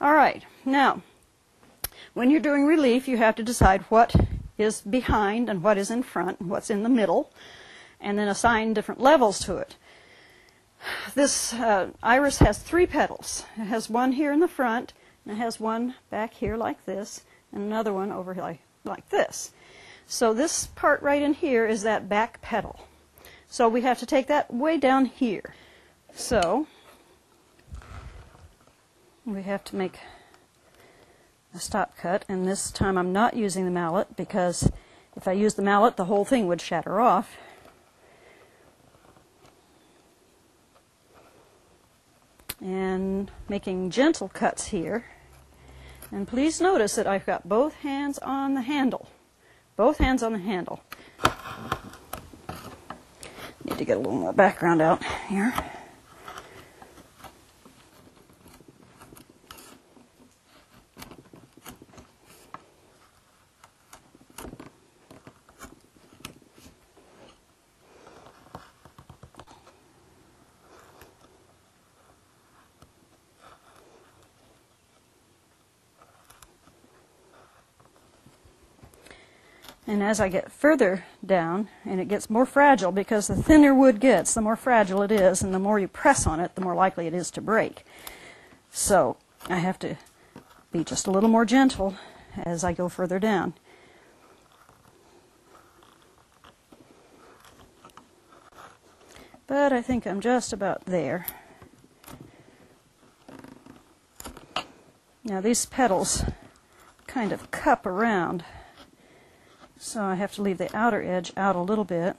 All right, now, when you're doing relief, you have to decide what is behind and what is in front and what's in the middle, and then assign different levels to it. This iris has 3 petals. It has one here in the front, and it has one back here like this, and another one over here like this. So this part right in here is that back petal. So we have to take that way down here. So we have to make a stop cut, and this time I'm not using the mallet, because if I use the mallet the whole thing would shatter off. And making gentle cuts here. And please notice that I've got both hands on the handle. Both hands on the handle. Need to get a little more background out here. And as I get further down, and it gets more fragile, because the thinner wood gets, the more fragile it is, and the more you press on it, the more likely it is to break. So I have to be just a little more gentle as I go further down. But I think I'm just about there. Now these petals kind of cup around, so I have to leave the outer edge out a little bit.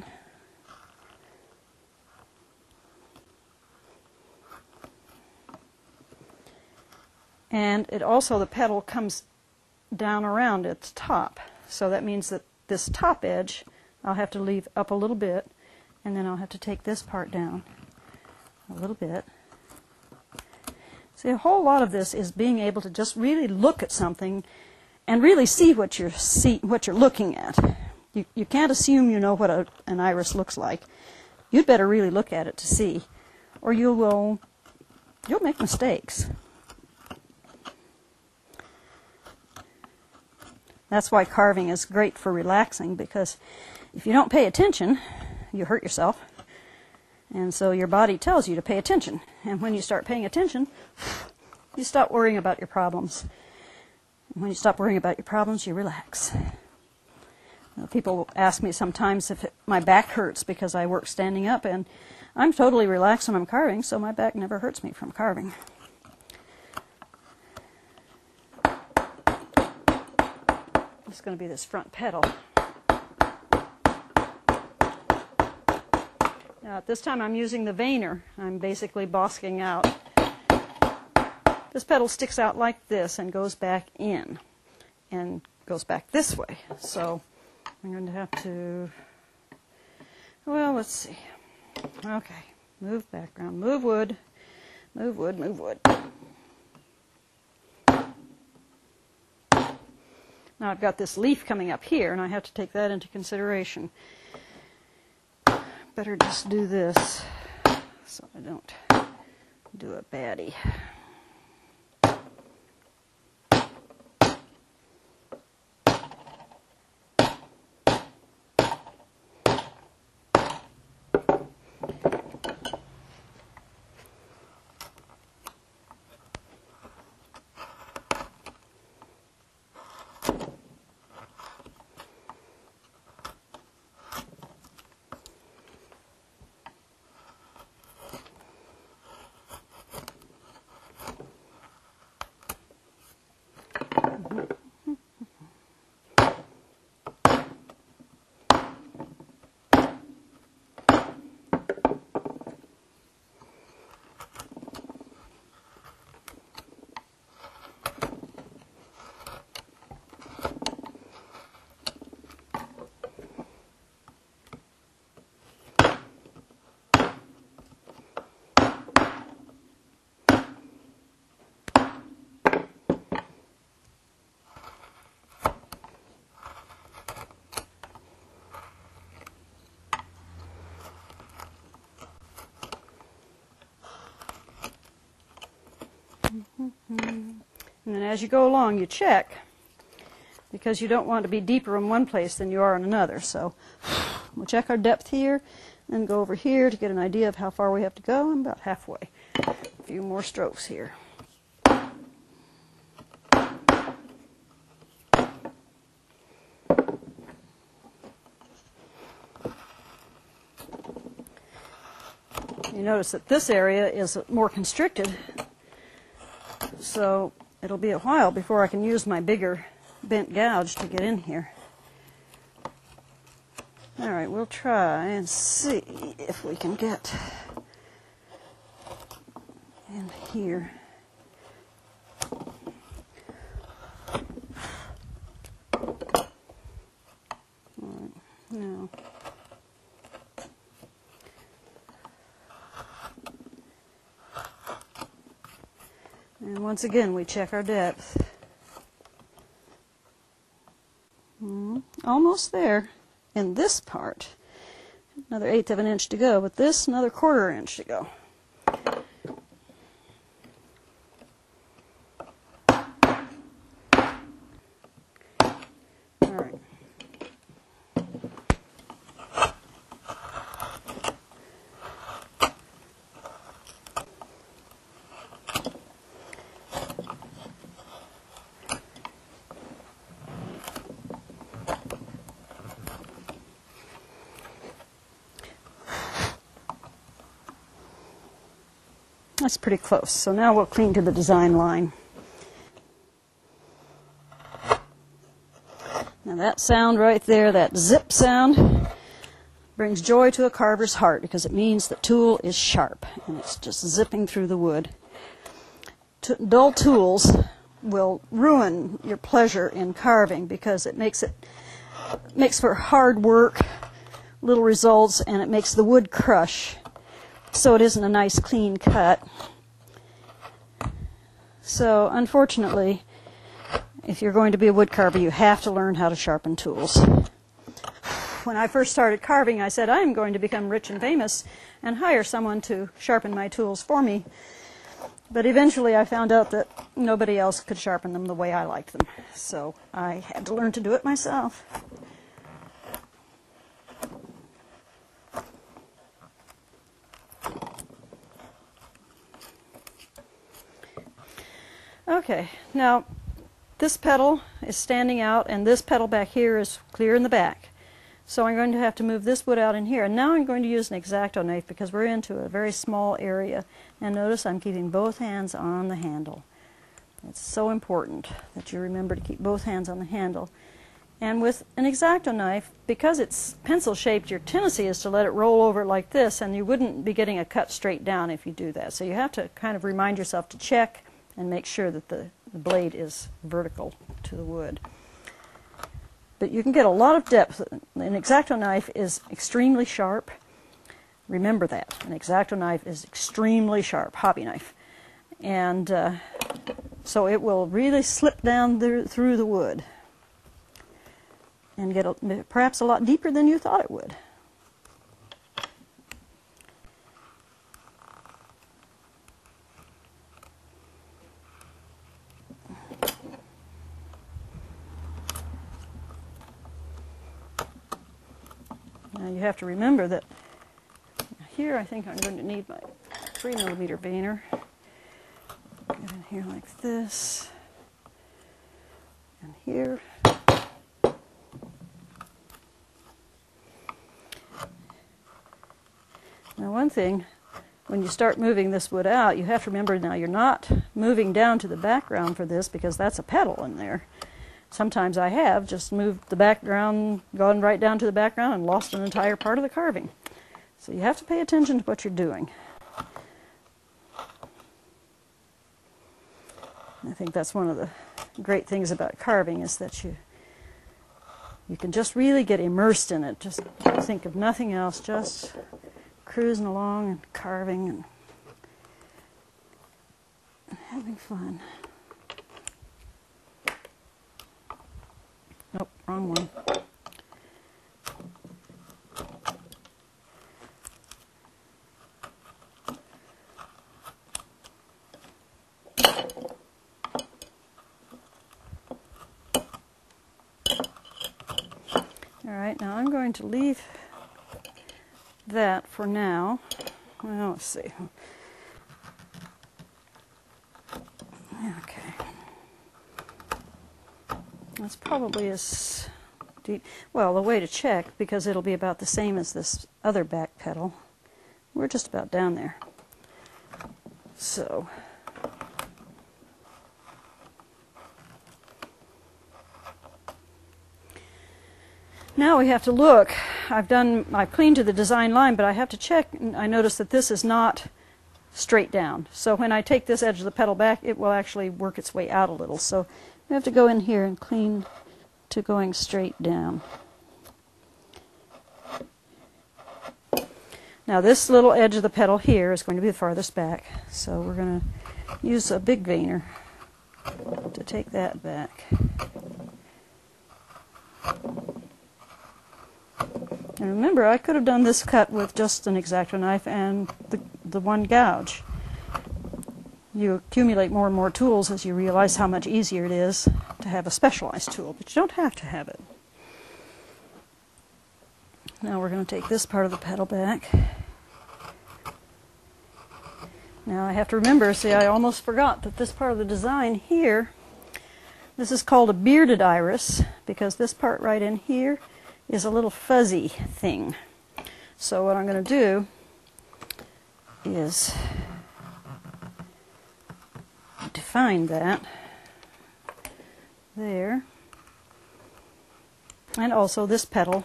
And it also, the petal comes down around its top. So that means that this top edge I'll have to leave up a little bit, and then I'll have to take this part down a little bit. See, a whole lot of this is being able to just really look at something and really see what you're looking at. You can't assume you know what an iris looks like. You'd better really look at it to see, or you'll make mistakes. That's why carving is great for relaxing, because if you don't pay attention, you hurt yourself. And so your body tells you to pay attention. And when you start paying attention, you stop worrying about your problems. And when you stop worrying about your problems, you relax. People ask me sometimes if my back hurts because I work standing up, and I'm totally relaxed when I'm carving, so my back never hurts me from carving. It's going to be this front petal. Now at this time I'm using the veiner. I'm basically bosking out. This petal sticks out like this and goes back in and goes back this way. So I'm going to have to, well, let's see. Okay, move background, move wood, move wood, move wood. Now I've got this leaf coming up here, and I have to take that into consideration. Better just do this so I don't do a baddie. as you go along, you check, because you don't want to be deeper in one place than you are in another. So we'll check our depth here, and go over here to get an idea of how far we have to go. I'm about halfway. A few more strokes here. You notice that this area is more constricted, so it'll be a while before I can use my bigger bent gouge to get in here. All right, we'll try and see if we can get in here. All right, now. And once again, we check our depth. Almost there in this part. Another 1/8 of an inch to go, but this, another 1/4 inch to go. All right. That's pretty close. So now we'll clean to the design line. Now that sound right there, that zip sound, brings joy to a carver's heart because it means the tool is sharp and it's just zipping through the wood. Dull tools will ruin your pleasure in carving because it makes for hard work, little results, and it makes the wood crush. So it isn't a nice clean cut. So unfortunately, if you're going to be a wood carver, you have to learn how to sharpen tools. When I first started carving, I said, I'm going to become rich and famous and hire someone to sharpen my tools for me. But eventually I found out that nobody else could sharpen them the way I liked them. So I had to learn to do it myself. Okay, now this petal is standing out and this petal back here is clear in the back. So I'm going to have to move this wood out in here. And now I'm going to use an X-Acto knife because we're into a very small area. And notice I'm keeping both hands on the handle. It's so important that you remember to keep both hands on the handle. And with an X-Acto knife, because it's pencil shaped, your tendency is to let it roll over like this, and you wouldn't be getting a cut straight down if you do that. So you have to kind of remind yourself to check and make sure that the blade is vertical to the wood. But you can get a lot of depth. An X-Acto knife is extremely sharp. Remember that. An X-Acto knife is extremely sharp, hobby knife. And so it will really slip down through the wood and get perhaps a lot deeper than you thought it would. Now you have to remember that here I think I'm going to need my 3mm baner. Get in here like this, and here. Now one thing, when you start moving this wood out, you have to remember now you're not moving down to the background for this because that's a petal in there. Sometimes I have just moved the background, gone right down to the background and lost an entire part of the carving. So you have to pay attention to what you're doing. I think that's one of the great things about carving is that you can just really get immersed in it. Just think of nothing else, just cruising along and carving and having fun. Nope, wrong one. Alright, now I'm going to leave that for now. Well, let's see. Okay. That's probably as deep. Well, the way to check, because it'll be about the same as this other back petal, we're just about down there. So, now we have to look. I've cleaned to the design line, but I have to check. I notice that this is not straight down. So when I take this edge of the petal back, it will actually work its way out a little. So we have to go in here and clean to going straight down. Now this little edge of the petal here is going to be the farthest back. So we're going to use a big veiner to take that back. And remember, I could have done this cut with just an X-Acto knife and the one gouge. You accumulate more and more tools as you realize how much easier it is to have a specialized tool, but you don't have to have it. Now we're going to take this part of the petal back. Now I have to remember, see, I almost forgot that this part of the design here, this is called a bearded iris, because this part right in here is a little fuzzy thing. So what I'm going to do is define that there. And also this petal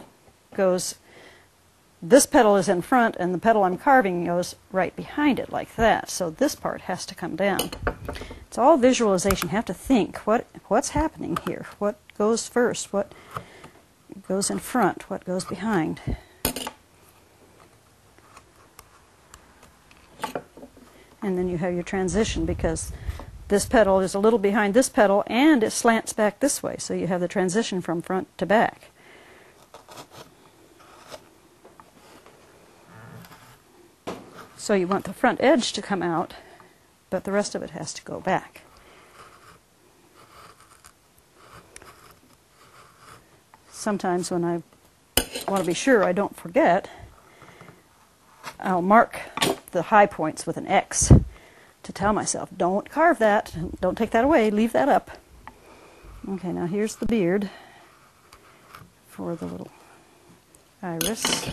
goes, this petal is in front and the petal I'm carving goes right behind it like that. So this part has to come down. It's all visualization. You have to think, what's happening here? What goes first? What goes in front? What goes behind? And then you have your transition, because this petal is a little behind this petal and it slants back this way, so you have the transition from front to back. So you want the front edge to come out, but the rest of it has to go back. Sometimes when I want to be sure I don't forget, I'll mark the high points with an X to tell myself, don't carve that, don't take that away, leave that up. Okay, now here's the beard for the little iris.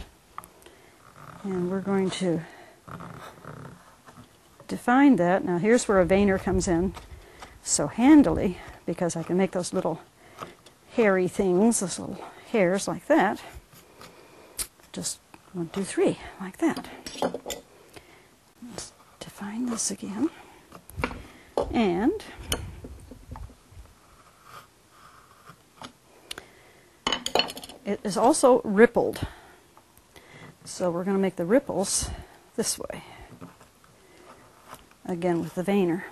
And we're going to define that. Now here's where a veiner comes in so handily, because I can make those little hairy things, those little hairs like that. Just 1, 2, 3, like that. Let's define this again. And it is also rippled. So we're going to make the ripples this way. Again with the veiner.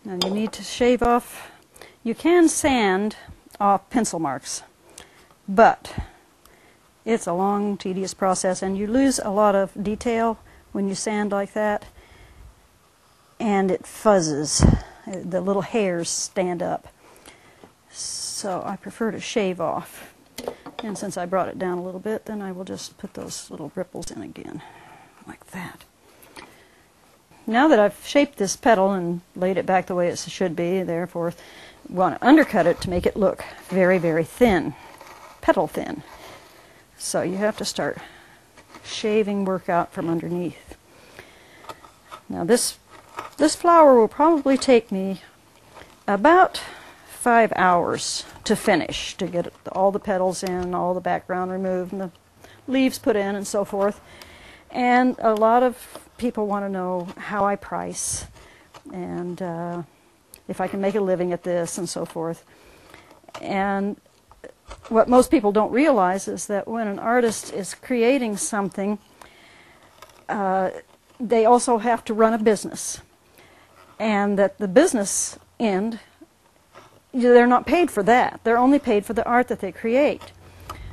Now you need to shave off, you can sand off pencil marks, but it's a long, tedious process, and you lose a lot of detail when you sand like that, and it fuzzes. The little hairs stand up. So I prefer to shave off. And since I brought it down a little bit, then I will just put those little ripples in again, like that. Now that I've shaped this petal and laid it back the way it should be, therefore we want to undercut it to make it look very, very thin, petal thin. So you have to start shaving work out from underneath. Now this flower will probably take me about 5 hours to finish, to get all the petals in, all the background removed, and the leaves put in, and so forth. And a lot of people want to know how I price, and if I can make a living at this, and so forth. And what most people don't realize is that when an artist is creating something, they also have to run a business. And that the business end, they're not paid for that. They're only paid for the art that they create.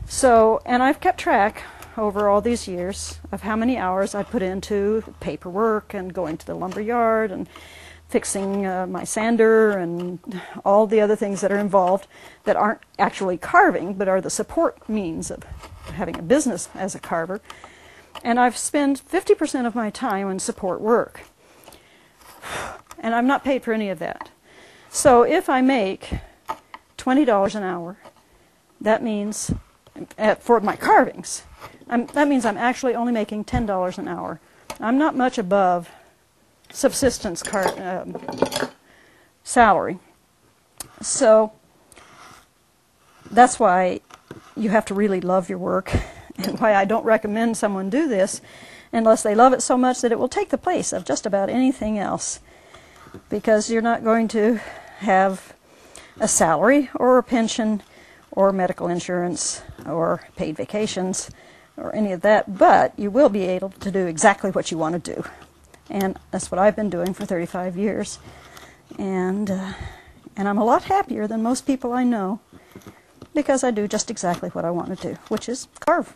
So, and I've kept track over all these years of how many hours I put into paperwork and going to the lumber yard and fixing my sander and all the other things that are involved that aren't actually carving, but are the support means of having a business as a carver. And I've spent 50% of my time on support work. And I'm not paid for any of that. So if I make $20 an hour, that means, for my carvings, that means I'm actually only making $10 an hour. I'm not much above subsistence salary. So that's why you have to really love your work, and why I don't recommend someone do this unless they love it so much that it will take the place of just about anything else, because you're not going to have a salary or a pension or medical insurance or paid vacations or any of that, but you will be able to do exactly what you want to do. And that's what I've been doing for 35 years. And I'm a lot happier than most people I know, because I do just exactly what I want to do, which is carve.